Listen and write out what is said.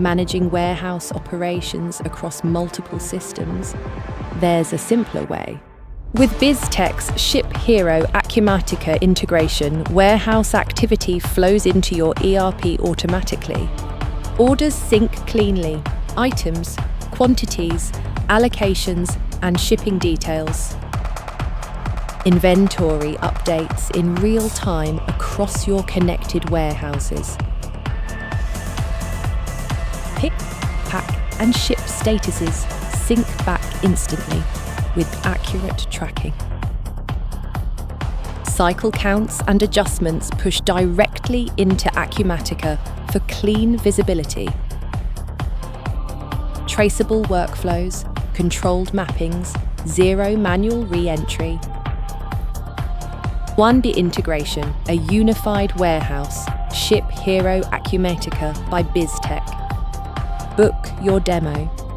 managing warehouse operations across multiple systems, there's a simpler way. With Biz-Tech's ShipHero Acumatica integration, warehouse activity flows into your ERP automatically. Orders sync cleanly, items, quantities, allocations, and shipping details. Inventory updates in real time across your connected warehouses. Pick, pack, and ship statuses sync back instantly with accurate tracking. Cycle counts and adjustments push directly into Acumatica for clean visibility. Traceable workflows, controlled mappings, zero manual re-entry. One integration, a unified warehouse, ShipHero Acumatica by Biz-Tech. Book your demo.